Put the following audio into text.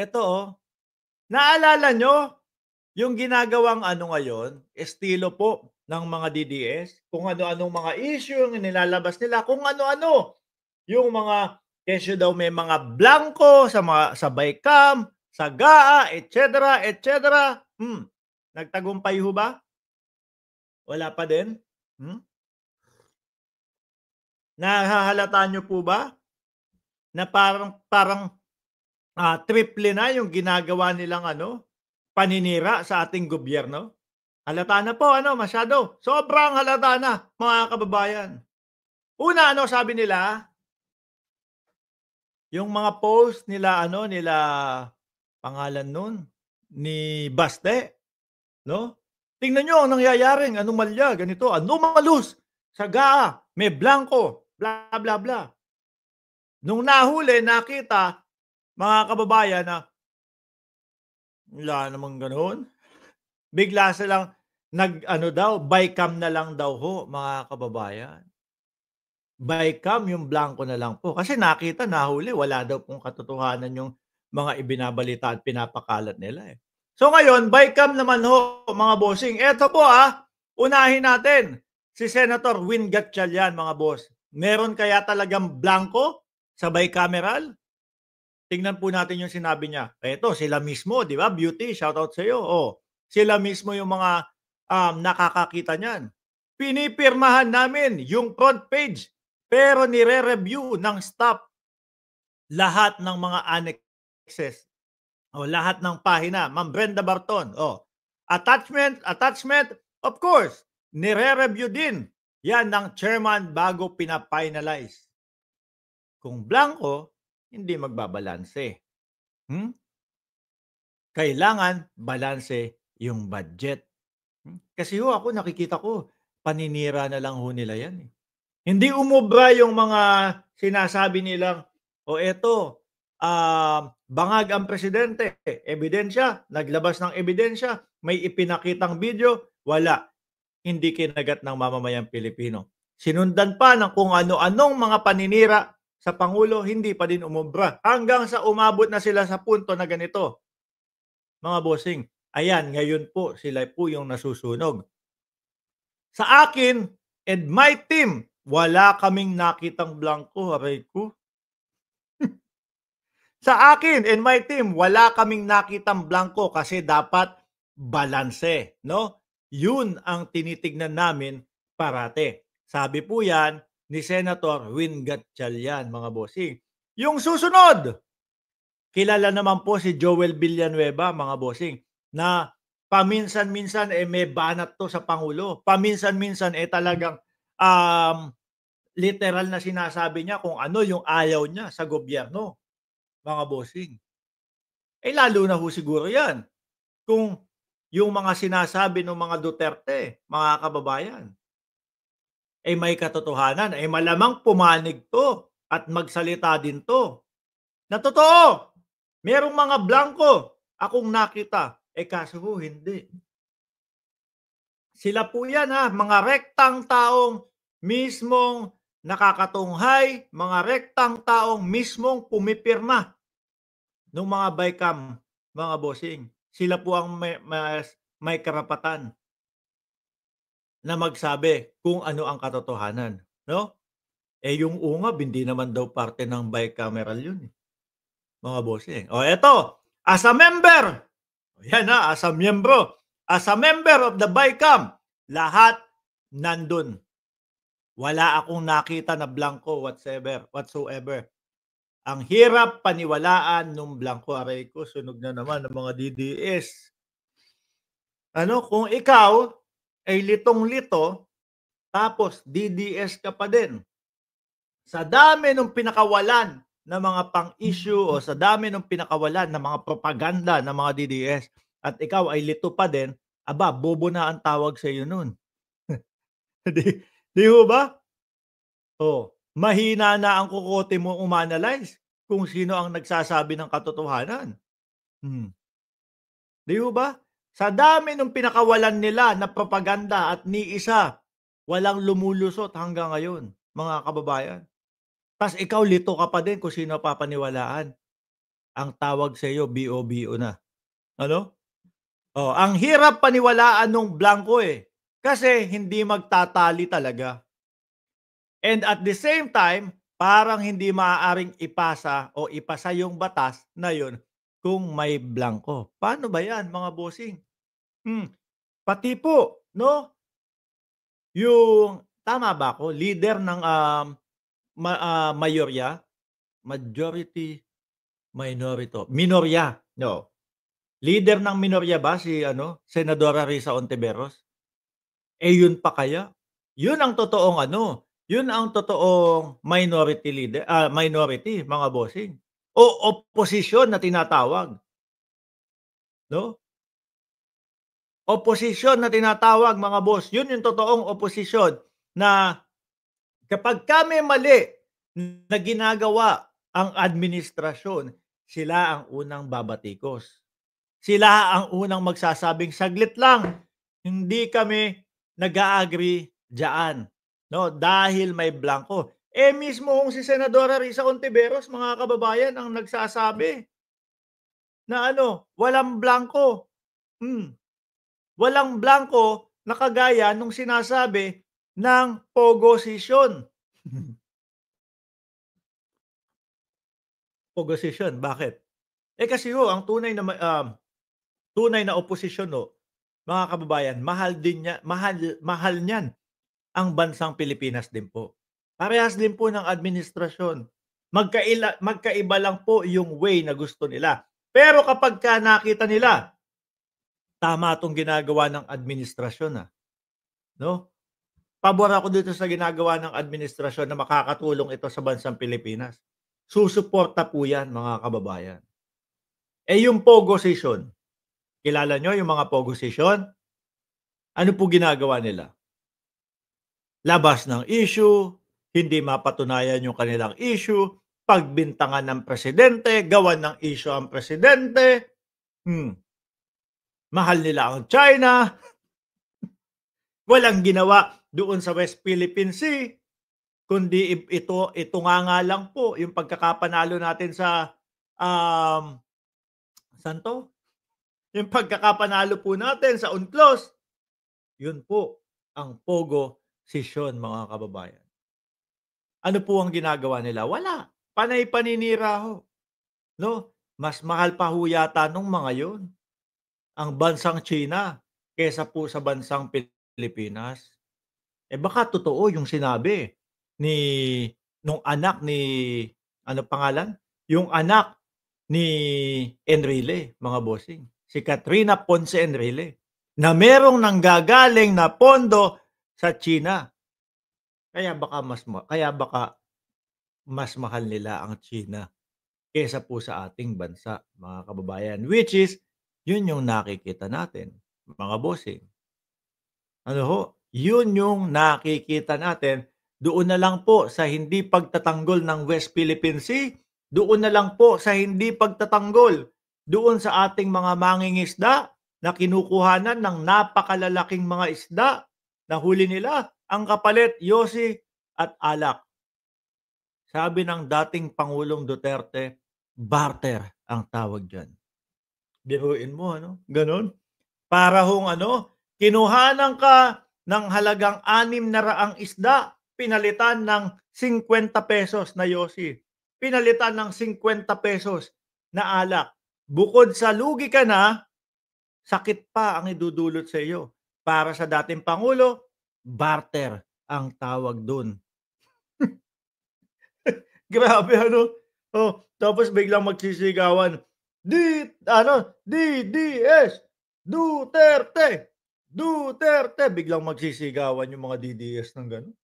Eto, oh, naalala nyo yung ginagawang ano ngayon, estilo po ng mga DDS, kung ano-anong mga issue yung nilalabas nila, kung ano-ano yung mga kesyo daw may mga blanko sa mga sa Baycam, sa GAA, etcetera, etcetera. Nagtagumpay ho ba? Wala pa din? Hmm? Nahahalata nyo po ba na parang parang triple na yung ginagawa nilang ano, paninira sa ating gobyerno? Halata na po ano, masyado. Sobrang halata na, mga kababayan. Una ano sabi nila, yung mga post nila ano, nila pangalan nun, ni Baste, no? Tingnan niyo ang nangyayaring anomalya, ganito, anomalous sa GAA, may blanko, bla bla bla. Nung nahuli, nakita, mga kababayan na wala namang gano'n. Bigla silang nag-ano daw, Bycam na lang daw ho, mga kababayan. Bycam yung blanko na lang po. Kasi nakita, nahuli, wala daw pong katotohanan yung mga ibinabalita at pinapakalat nila, eh. So ngayon, Bycam naman ho, mga bossing. Eto po, unahin natin si Senator Win Gatchalian, mga boss. Meron kaya talagang blanko sa bicameral? Tingnan po natin yung sinabi niya. Eto, sila mismo, di ba? Beauty, shoutout sa iyo. Oh, sila mismo yung mga nakakakita niyan. Pinipirmahan namin yung front page, pero nire-review ng staff lahat ng mga annexes o lahat ng pahina. Ma'am Brenda Barton, attachment, of course, nire-review din yan ng chairman bago pina-finalize. Kung blanco, hindi magbabalanse. Kailangan balanse yung budget. Kasi ho ako nakikita ko, paninira na lang ho nila yan, eh. Hindi umubra yung mga sinasabi nilang, "O eto, bangag ang presidente, ebidensya, naglabas ng ebidensya, may ipinakitang video." Wala, hindi kinagat ng mamamayang Pilipino. Sinundan pa ng kung ano-anong mga paninira sa pangulo, hindi pa din umubra. Hanggang sa umabot na sila sa punto na ganito, mga bossing. Ayan, ngayon po sila po yung nasusunog. Sa akin and my team, wala kaming nakitang blanco, aray ko. Sa akin and my team, wala kaming nakitang blanco kasi dapat balanse, no? Yun ang tinitignan namin parate. Sabi po yan ni Senator Win Gatchalian, mga bossing. Yung susunod, kilala naman po si Joel Villanueva, mga bossing, na paminsan-minsan may banat to sa Pangulo. Paminsan-minsan talagang literal na sinasabi niya kung ano yung ayaw niya sa gobyerno, mga bossing. Lalo na ho siguro yan kung yung mga sinasabi ng mga Duterte, mga kababayan, may katotohanan, malamang pumanig to at magsalita din to. Na totoo, merong mga blanco akong nakita, kaso ho hindi. Sila po yan mga rektang taong mismong nakakatunghay, mga rektang taong mismong pumipirma ng mga Bycam, mga bossing. Sila po ang may karapatan na magsabi kung ano ang katotohanan, no? Yung ungab, hindi naman daw parte ng bicameral yun, mga bossing. Eto, as a member, yan as a miyembro, as a member of the BICAM, lahat nandun. Wala akong nakita na blanco whatsoever. Ang hirap paniwalaan nung blanco. Aray ko, sunog na naman ng mga DDS. Kung ikaw ay litong-lito, tapos DDS ka pa din, sa dami ng pinakawalan na mga pang-issue o sa dami ng pinakawalan na mga propaganda ng mga DDS at ikaw ay lito pa din, bobo na ang tawag sa iyo nun. Di ho ba? Mahina na ang kukote mo umanalyze kung sino ang nagsasabi ng katotohanan. Di ho ba? Sa dami ng pinakawalan nila na propaganda at ni isa, walang lumulusot hanggang ngayon, mga kababayan. Tas ikaw lito ka pa din kung sino papaniwalaan. ang tawag sa iyo BO-BO na, ano? Oh, ang hirap paniwalaan nung blanko, eh, kasi hindi magtatali talaga. And at the same time, parang hindi maaaring ipasa o ipasa yung batas na yun kung may blanko. Paano ba 'yan mga bossing? Hmm, pati po 'no, yung tama ba ako, leader ng, mayorya, majority, minorya, no. Leader ng minorya ba si ano, Senadora Risa Ontiveros? Eh, yun pa kaya? Yun ang totoong ano, yun ang totoong minority mga bossing o oposisyon na tinatawag, 'no? Oposisyon na tinatawag mga boss, yun yung totoong oposisyon na kapagka may mali na ginagawa ang administrasyon, sila ang unang babatikos. Sila ang unang magsasabing, "Saglit lang, hindi kami nag-a-agree diyaan, 'no, dahil may blanko." Eh, mismong si Senadora Risa Ontiveros, mga kababayan, ang nagsasabi na ano, walang blanko. Walang blanko na kagaya nung sinasabi ng Pogosisyon. Pogosisyon, bakit? Eh, kasi ho ang tunay na oposisyon ho, mga kababayan, mahal mahal niyan ang bansang Pilipinas din po. Parehas din po ng administrasyon. Magkaiba lang po yung way na gusto nila. Pero kapagka nakita nila, tama 'tong ginagawa ng administrasyon, 'no? Pabor ako dito sa ginagawa ng administrasyon na makakatulong ito sa bansang Pilipinas. Susuporta po 'yan, mga kababayan. Eh, yung Pogosisyon, kilala niyo yung mga Pogosisyon? Ano po ginagawa nila? Labas ng issue, hindi mapatunayan yung kanilang issue, pagbintangan ng presidente, gawan ng issue ang presidente, hmm, mahal nila ang China, walang ginawa doon sa West Philippine Sea, kundi ito nga lang po yung pagkakapanalo natin sa, um, saan 'to? Yung pagkakapanalo po natin sa UNCLOS, yun po ang Pogosisyon, mga kababayan. Ano po ang ginagawa nila? Wala, panay paninira ho, 'no? Mas mahal pa ho yata nung mga yun, ang bansang China kaysa po sa bansang Pilipinas. Eh, baka totoo yung sinabi ni nung anak ni ano pangalan? Yung anak ni Enrile, mga bossing, si Katrina Ponce Enrile, na merong nanggagaling na pondo sa China. Kaya baka mas mahal nila ang China kaysa po sa ating bansa, mga kababayan, which is yun yung nakikita natin, mga bossing. Ano ho, yun yung nakikita natin, doon na lang po sa hindi pagtatanggol ng West Philippine Sea, doon na lang po sa hindi pagtatanggol doon sa ating mga mangingisda na kinukuhanan ng napakalalaking mga isda na huli nila, ang kapalit yosi at alak. Sabi ng dating Pangulong Duterte, barter ang tawag diyan. Biruin mo ano, gano'n? Para hong ano, kinuhanan ka ng halagang 600 isda, pinalitan ng ₱50 na yosi, pinalitan ng ₱50 na alak. Bukod sa lugi ka na, sakit pa ang idudulot sa iyo. Para sa dating pangulo, barter ang tawag dun. Grabe ano? Oh, tapos biglang magsisigawan, DDS, Duterte, Duterte, biglang magsisigawan yung mga DDS ng gano'n.